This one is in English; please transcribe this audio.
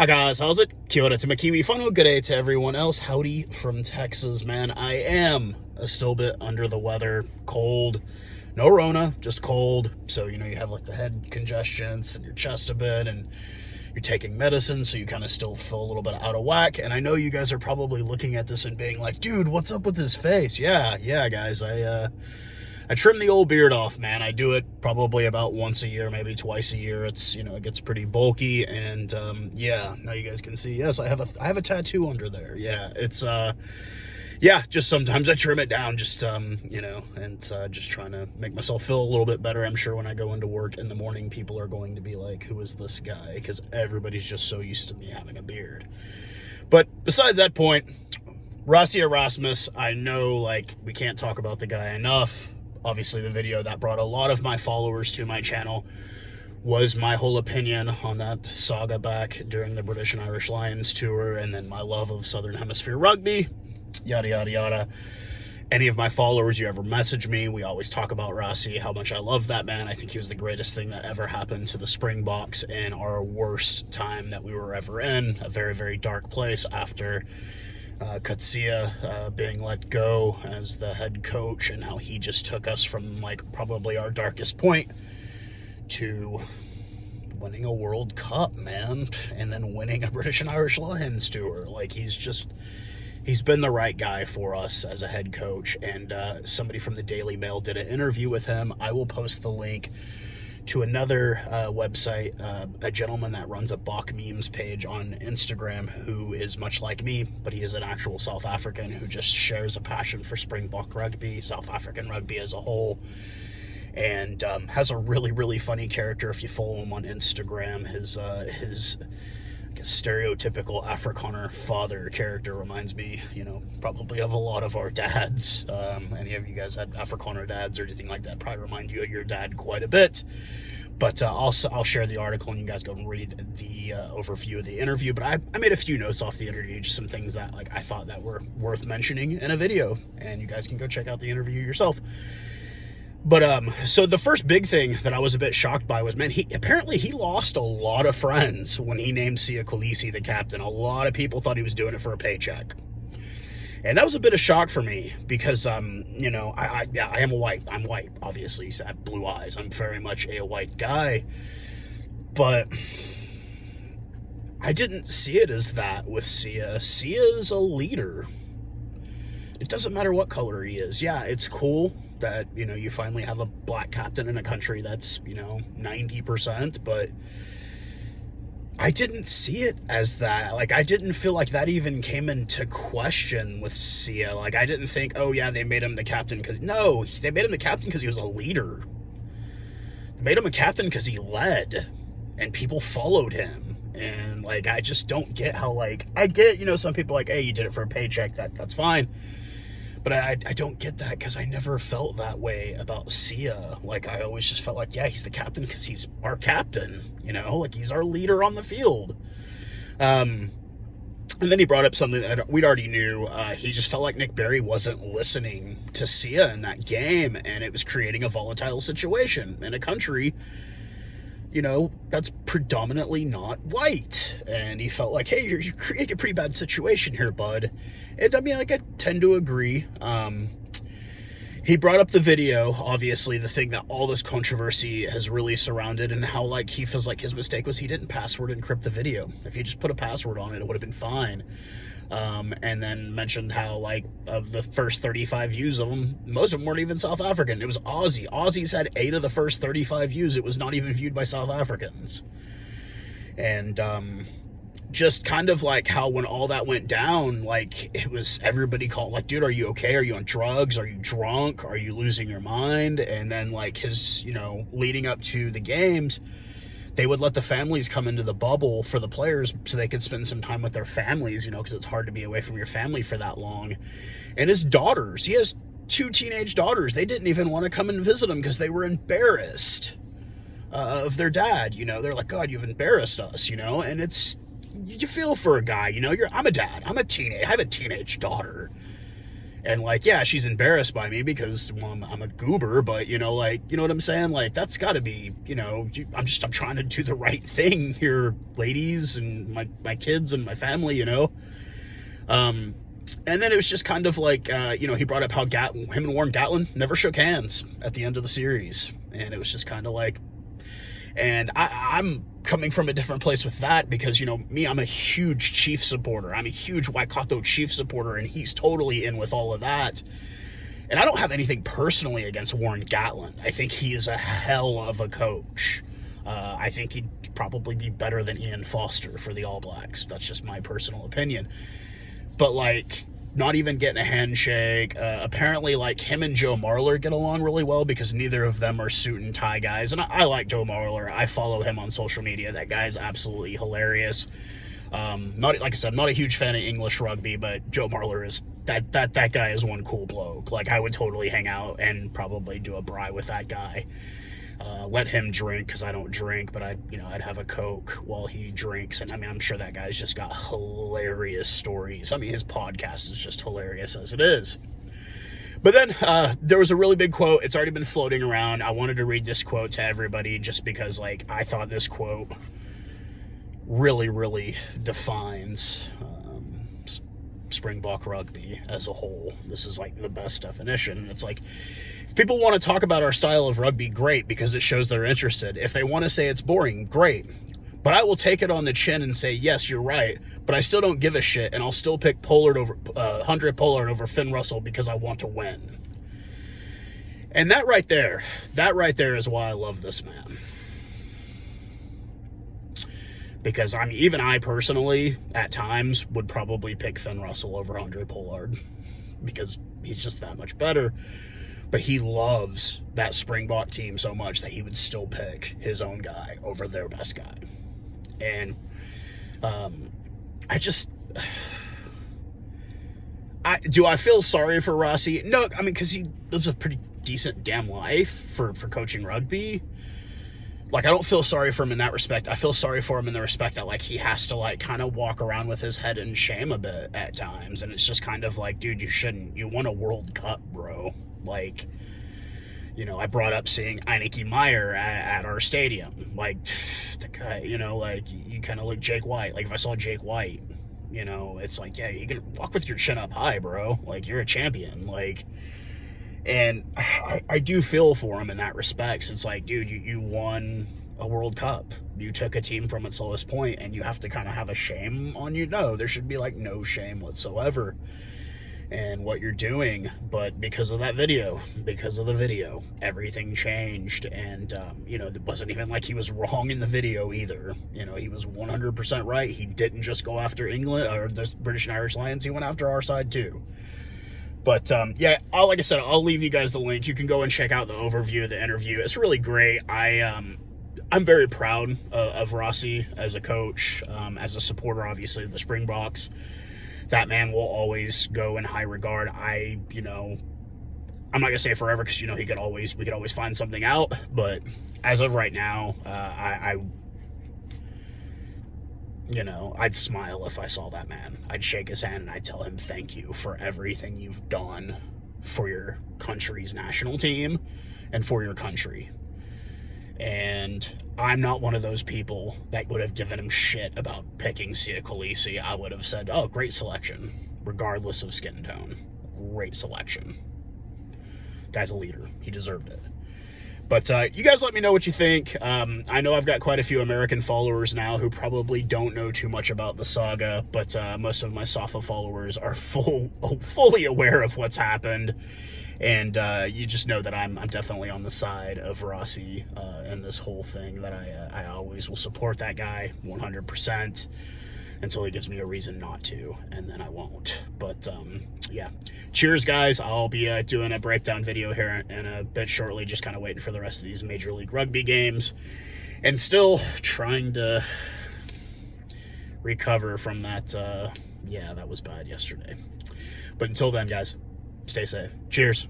Hi guys, how's it? Kia ora to my kiwi whanau, good day to everyone else. Howdy from Texas, man. I am a still bit under the weather, cold, no Rona, just cold. So, you have like the head congestions and your chest a bit, and you're taking medicine, so you kind of still feel a little bit out of whack. And I know you guys are probably looking at this and being like, dude, what's up with his face? Yeah, guys, I trim the old beard off, man. I do it probably about once a year, maybe twice a year. It's, it gets pretty bulky, and yeah, now you guys can see, yes, I have a tattoo under there. Yeah, it's just sometimes I trim it down, just and just trying to make myself feel a little bit better. I'm sure when I go into work in the morning, people are going to be like, who is this guy? Because everybody's just so used to me having a beard. But besides that point, Rassie Erasmus, I know, like, we can't talk about the guy enough. Obviously, the video that brought a lot of my followers to my channel was my whole opinion on that saga back during the British and Irish Lions tour, and then my love of Southern Hemisphere rugby, yada, yada, yada. Any of my followers, you ever message me, we always talk about Rassie, how much I love that man. I think he was the greatest thing that ever happened to the Springboks in our worst time that we were ever in, a very, very dark place after Siya being let go as the head coach, and how he just took us from like probably our darkest point to winning a World Cup, man, and then winning a British and Irish Lions tour. Like, he's been the right guy for us as a head coach. And somebody from the Daily Mail did an interview with him. I will post the link to another website, a gentleman that runs a Bok memes page on Instagram, who is much like me, but he is an actual South African who just shares a passion for Springbok rugby, South African rugby as a whole, and has a really, really funny character if you follow him on Instagram. His I guess stereotypical Afrikaner father character reminds me, probably of a lot of our dads. Any of you guys had Afrikaner dads or anything like that probably remind you of your dad quite a bit. But I'll share the article, and you guys go and read the overview of the interview. But I made a few notes off the interview, just some things that I thought that were worth mentioning in a video, and you guys can go check out the interview yourself. But so the first big thing that I was a bit shocked by was, man, he lost a lot of friends when he named Siya Kolisi the captain. A lot of people thought he was doing it for a paycheck. And that was a bit of shock for me because, I am white. I'm white, obviously. I have blue eyes. I'm very much a white guy. But I didn't see it as that with Siya. Siya is a leader. It doesn't matter what color he is. Yeah, it's cool that, you finally have a black captain in a country that's, 90%, but I didn't see it as that. Like, I didn't feel like that even came into question with Siya. Like, I didn't think, oh yeah, they made him the captain because, no, they made him the captain because he was a leader. They made him a captain because he led, and people followed him. And, like, I just don't get how, like, I get, some people like, hey, you did it for a paycheck, that's fine. But I don't get that, because I never felt that way about Siya. Like, I always just felt like, yeah, he's the captain because he's our captain, like, he's our leader on the field. And then he brought up something that we'd already knew. He just felt like Nick Berry wasn't listening to Siya in that game, and it was creating a volatile situation in a country, that's predominantly not white. And he felt like, hey, you're creating a pretty bad situation here, bud. And I mean, like, I tend to agree. He brought up the video, obviously, the thing that all this controversy has really surrounded, and how, like, he feels like his mistake was he didn't password encrypt the video. If he just put a password on it, it would have been fine. And then mentioned how, like, of the first 35 views of them, most of them weren't even South African. It was Aussie. Aussies had 8 of the first 35 views. It was not even viewed by South Africans. And, just kind of like how when all that went down, like, it was everybody called, like, dude, are you okay? Are you on drugs? Are you drunk? Are you losing your mind? And then, like, his, leading up to the games, they would let the families come into the bubble for the players so they could spend some time with their families, because it's hard to be away from your family for that long. And his daughters, he has 2 teenage daughters. They didn't even want to come and visit him because they were embarrassed of their dad. They're like, God, you've embarrassed us, and it's, you feel for a guy, I'm a dad. I have a teenage daughter. And, like, yeah, she's embarrassed by me because, well, I'm a goober, but, you know, like, you know what I'm saying? Like, that's got to be, you know, I'm trying to do the right thing here, ladies, and my kids and my family, you know? And then it was just kind of like, you know, he brought up how him and Warren Gatland never shook hands at the end of the series. And it was just kind of like, and I'm coming from a different place with that because, you know, me, I'm a huge Chief supporter. I'm a huge Waikato Chief supporter, and he's totally in with all of that. And I don't have anything personally against Warren Gatland. I think he is a hell of a coach. I think he'd probably be better than Ian Foster for the All Blacks. That's just my personal opinion. But, like, not even getting a handshake. Apparently, like, him and Joe Marler get along really well because neither of them are suit and tie guys. And I like Joe Marler. I follow him on social media. That guy's absolutely hilarious. Not, like I said, I'm not a huge fan of English rugby, but Joe Marler is that guy is one cool bloke. Like, I would totally hang out and probably do a braai with that guy. Let him drink because I don't drink, but I'd have a Coke while he drinks. And I mean, I'm sure that guy's just got hilarious stories. I mean, his podcast is just hilarious as it is. But then there was a really big quote. It's already been floating around. I wanted to read this quote to everybody just because, like, I thought this quote really, really defines Springbok rugby as a whole. This is, like, the best definition. And it's like, if people want to talk about our style of rugby, great, because it shows they're interested. If they want to say it's boring, great. But I will take it on the chin and say, yes, you're right, but I still don't give a shit, and I'll still pick Handré Pollard over Finn Russell because I want to win. And that right there is why I love this man. Because, I mean, even I personally, at times, would probably pick Finn Russell over Handré Pollard because he's just that much better. But he loves that Springbok team so much that he would still pick his own guy over their best guy. And do I feel sorry for Rassie? No, I mean, because he lives a pretty decent damn life for coaching rugby. Like, I don't feel sorry for him in that respect. I feel sorry for him in the respect that, like, he has to, like, kind of walk around with his head in shame a bit at times. And it's just kind of like, dude, you shouldn't. You won a World Cup, bro. Like, you know, I brought up seeing Eineke Meyer at our stadium. Like, the guy, you know, like, you kind of look Jake White. Like, if I saw Jake White, you know, it's like, yeah, you can walk with your chin up high, bro. Like, you're a champion. Like, and I do feel for him in that respect. It's like, dude, you won a World Cup. You took a team from its lowest point, and you have to kind of have a shame on you. No, there should be, like, no shame whatsoever in what you're doing. But because of the video, everything changed. And, you know, it wasn't even like he was wrong in the video either. You know, he was 100% right. He didn't just go after England or the British and Irish Lions. He went after our side too. But, yeah, like I said, I'll leave you guys the link. You can go and check out the overview of the interview. It's really great. I'm very proud of Rassie as a coach, as a supporter, obviously, of the Springboks. That man will always go in high regard. I'm not going to say forever because, you know, we could always find something out. But as of right now, you know, I'd smile if I saw that man. I'd shake his hand and I'd tell him thank you for everything you've done for your country's national team and for your country. And I'm not one of those people that would have given him shit about picking Siya Kolisi. I would have said, oh, great selection, regardless of skin tone. Great selection. Guy's a leader. He deserved it. But you guys let me know what you think. I know I've got quite a few American followers now who probably don't know too much about the saga, but most of my SAFA followers are fully aware of what's happened. And you just know that I'm definitely on the side of Rassie in this whole thing, that I always will support that guy 100%. Until he gives me a reason not to, and then I won't. But, yeah. Cheers, guys. I'll be doing a breakdown video here in a bit shortly, just kind of waiting for the rest of these Major League Rugby games. And still trying to recover from that, yeah, that was bad yesterday. But until then, guys, stay safe. Cheers.